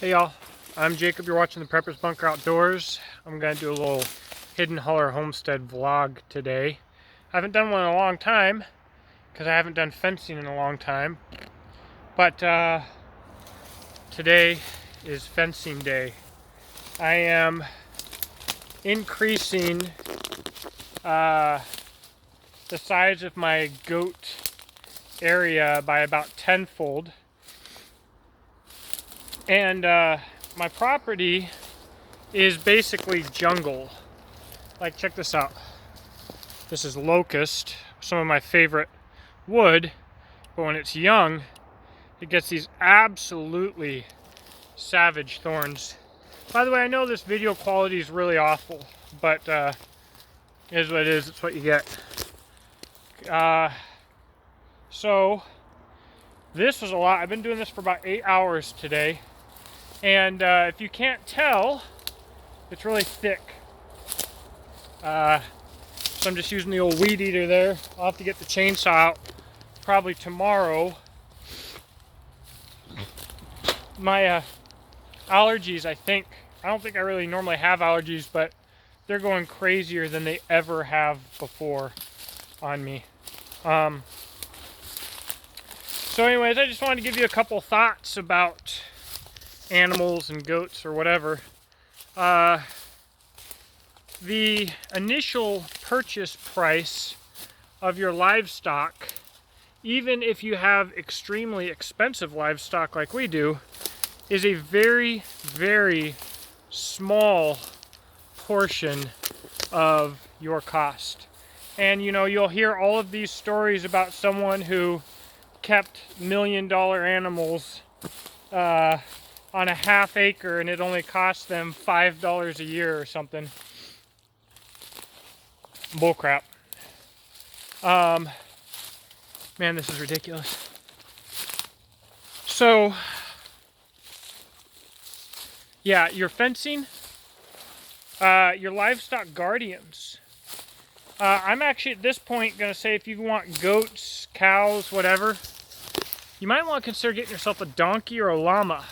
Hey y'all, I'm Jacob. You're watching the Prepper's Bunker Outdoors. I'm going to do a little Hidden Holler Homestead vlog today. I haven't done one in a long time because I haven't done fencing in a long time. But today is fencing day. I am increasing the size of my goat area by about tenfold. And my property is basically jungle. Like, check this out. This is locust, some of my favorite wood, but when it's young, it gets these absolutely savage thorns. By the way, I know this video quality is really awful, but it is what it is. It's what you get. So this was a lot. I've been doing this for about 8 hours today. And if you can't tell, it's really thick. So I'm just using the old weed eater there. I'll have to get the chainsaw out probably tomorrow. My allergies, I don't think I really normally have allergies, but they're going crazier than they ever have before on me. So anyways, I just wanted to give you a couple thoughts about animals and goats or whatever. The initial purchase price of your livestock, even if you have extremely expensive livestock like we do, is a very, very small portion of your cost. And you know, you'll hear all of these stories about someone who kept $1 million animals on a half acre and it only cost them $5 a year or something. Bullcrap. Man, this is ridiculous. So, yeah, your fencing, your livestock guardians. I'm actually at this point going to say if you want goats, cows, whatever, you might want to consider getting yourself a donkey or a llama.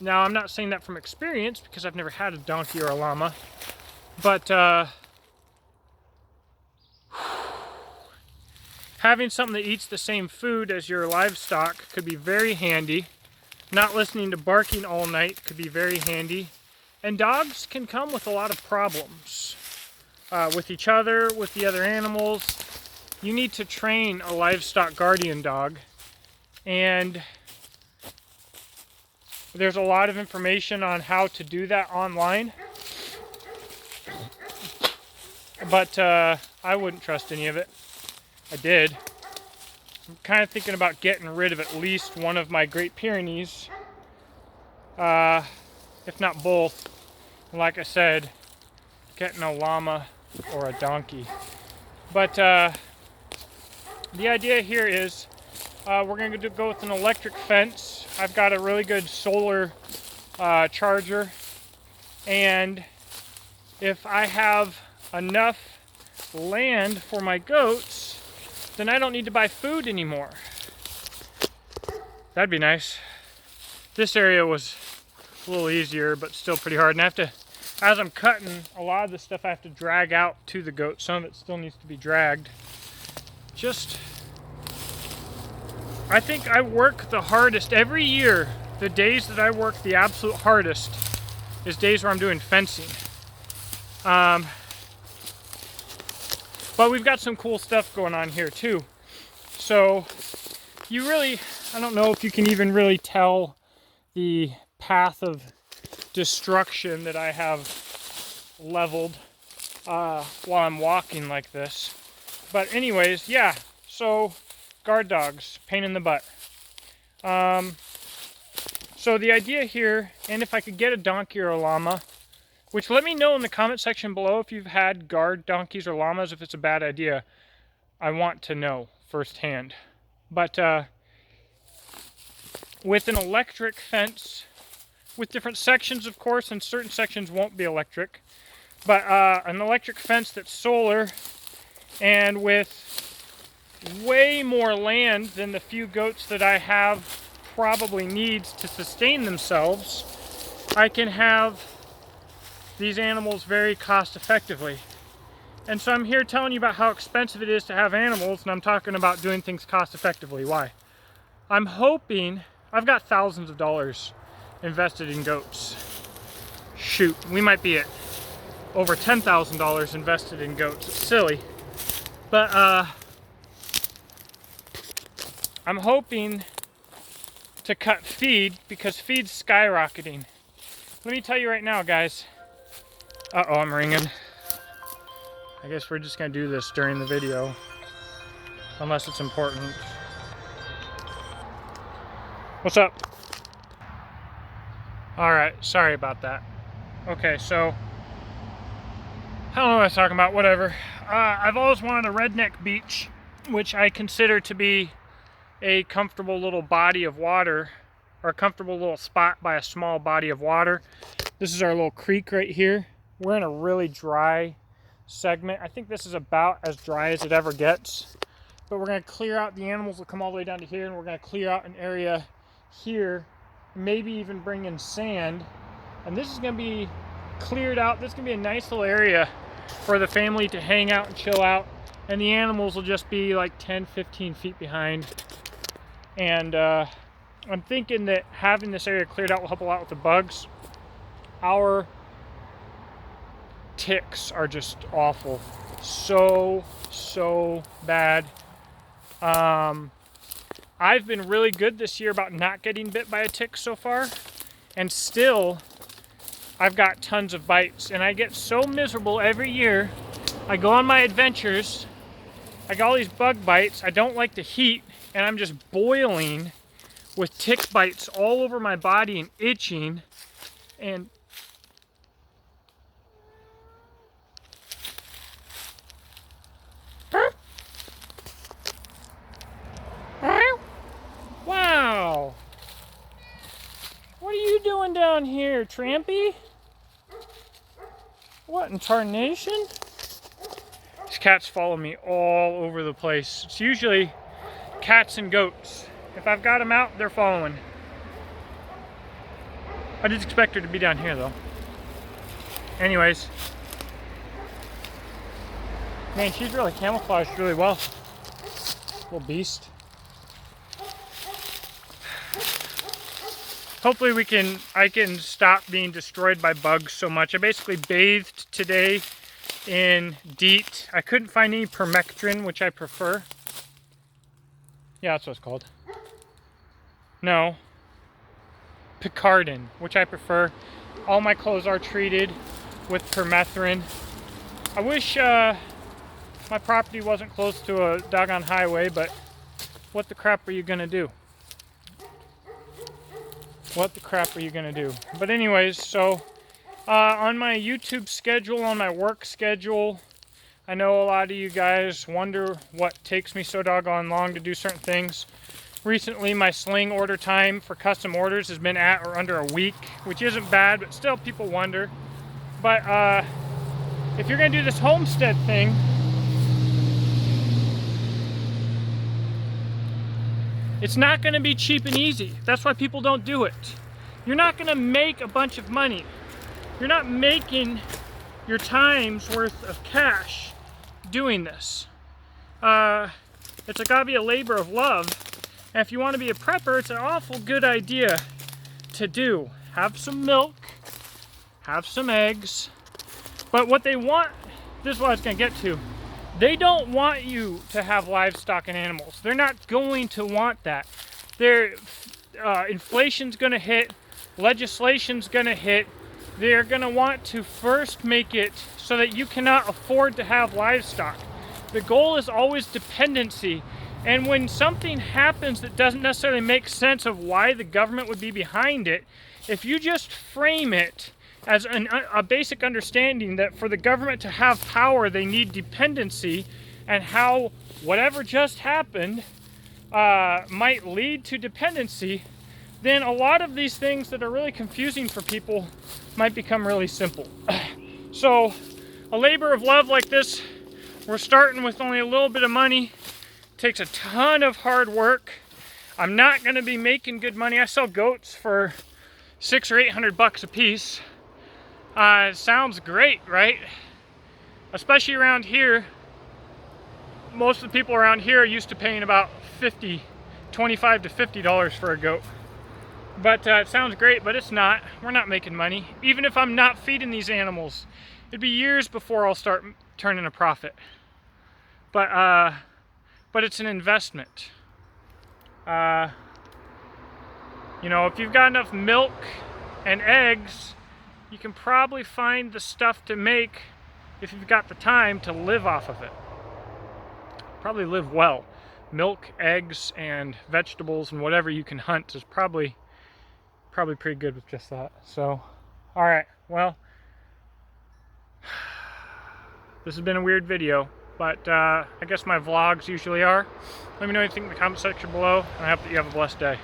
Now, I'm not saying that from experience because I've never had a donkey or a llama, but having something that eats the same food as your livestock could be very handy. Not listening to barking all night could be very handy. And dogs can come with a lot of problems with each other, with the other animals. You need to train a livestock guardian dog, and there's a lot of information on how to do that online, but I wouldn't trust any of it. I did. I'm kind of thinking about getting rid of at least one of my Great Pyrenees, if not both. And like I said, getting a llama or a donkey. But the idea here is we're going to go with an electric fence. I've got a really good solar charger, and if I have enough land for my goats, then I don't need to buy food anymore. That'd be nice. This area was a little easier, but still pretty hard. And I have to, as I'm cutting, a lot of the stuff I have to drag out to the goat. Some of it still needs to be dragged. I think I work the hardest every year. The days that I work the absolute hardest is days where I'm doing fencing. But we've got some cool stuff going on here too. So you really, I don't know if you can even really tell the path of destruction that I have leveled while I'm walking like this. But anyways, yeah, so guard dogs, pain in the butt. So the idea here, and if I could get a donkey or a llama, which let me know in the comment section below if you've had guard donkeys or llamas, if it's a bad idea. I want to know firsthand. But with an electric fence, with different sections of course, and certain sections won't be electric, but an electric fence that's solar, and with way more land than the few goats that I have probably needs to sustain themselves, I can have these animals very cost effectively. And so I'm here telling you about how expensive it is to have animals, and I'm talking about doing things cost effectively. Why? I'm hoping, I've got thousands of dollars invested in goats. Shoot, we might be at over $10,000 invested in goats. It's silly. But I'm hoping to cut feed because feed's skyrocketing. Let me tell you right now, guys. Uh-oh, I'm ringing. I guess we're just gonna do this during the video, unless it's important. What's up? All right, sorry about that. Okay, so I don't know what I was talking about, whatever. I've always wanted a redneck beach, which I consider to be a comfortable little body of water, or a comfortable little spot by a small body of water. This is our little creek right here. We're in a really dry segment. I think this is about as dry as it ever gets. But we're gonna clear out, the animals will come all the way down to here, and we're gonna clear out an area here, maybe even bring in sand. And this is gonna be cleared out. This is gonna be a nice little area for the family to hang out and chill out. And the animals will just be like 10, 15 feet behind. And I'm thinking that having this area cleared out will help a lot with the bugs. Our ticks are just awful. So bad. I've been really good this year about not getting bit by a tick so far. And still, I've got tons of bites. And I get so miserable every year. I go on my adventures. I got all these bug bites. I don't like the heat. And I'm just boiling with tick bites all over my body and itching. And wow. What are you doing down here, Trampy? What in tarnation? These cats follow me all over the place. It's usually cats and goats. If I've got them out, they're following. I didn't expect her to be down here though. Anyways. Man, she's really camouflaged really well. Little beast. Hopefully I can stop being destroyed by bugs so much. I basically bathed today in DEET. I couldn't find any permethrin, which I prefer. Yeah, that's what it's called. No. Picardin, which I prefer. All my clothes are treated with permethrin. I wish my property wasn't close to a doggone highway, but what the crap are you gonna do? What the crap are you gonna do? But anyways, so on my YouTube schedule, on my work schedule, I know a lot of you guys wonder what takes me so doggone long to do certain things. Recently, my sling order time for custom orders has been at or under a week, which isn't bad, but still people wonder. But if you're gonna do this homestead thing, it's not gonna be cheap and easy. That's why people don't do it. You're not gonna make a bunch of money. You're not making your time's worth of cash doing this. It's gotta be a labor of love. And if you wanna be a prepper, it's an awful good idea to do. Have some milk, have some eggs. But what they want, this is what I was gonna get to. They don't want you to have livestock and animals. They're not going to want that. Inflation's gonna hit, legislation's gonna hit. They're gonna want to first make it so that you cannot afford to have livestock. The goal is always dependency. And when something happens that doesn't necessarily make sense of why the government would be behind it, if you just frame it as a basic understanding that for the government to have power, they need dependency, and how whatever just happened might lead to dependency, then a lot of these things that are really confusing for people might become really simple. So a labor of love like this, we're starting with only a little bit of money. Takes a ton of hard work. I'm not going to be making good money. I sell goats for $600 or $800 a piece. Sounds great, right? Especially around here. Most of the people around here are used to paying about $25 to $50 for a goat. But it sounds great, but it's not. We're not making money. Even if I'm not feeding these animals, it'd be years before I'll start turning a profit. But it's an investment. You know, if you've got enough milk and eggs, you can probably find the stuff to make, if you've got the time, to live off of it. Probably live well. Milk, eggs, and vegetables and whatever you can hunt is probably pretty good with just that. So, all right, well, this has been a weird video, but I guess my vlogs usually are. Let me know what you think in the comment section below, and I hope that you have a blessed day.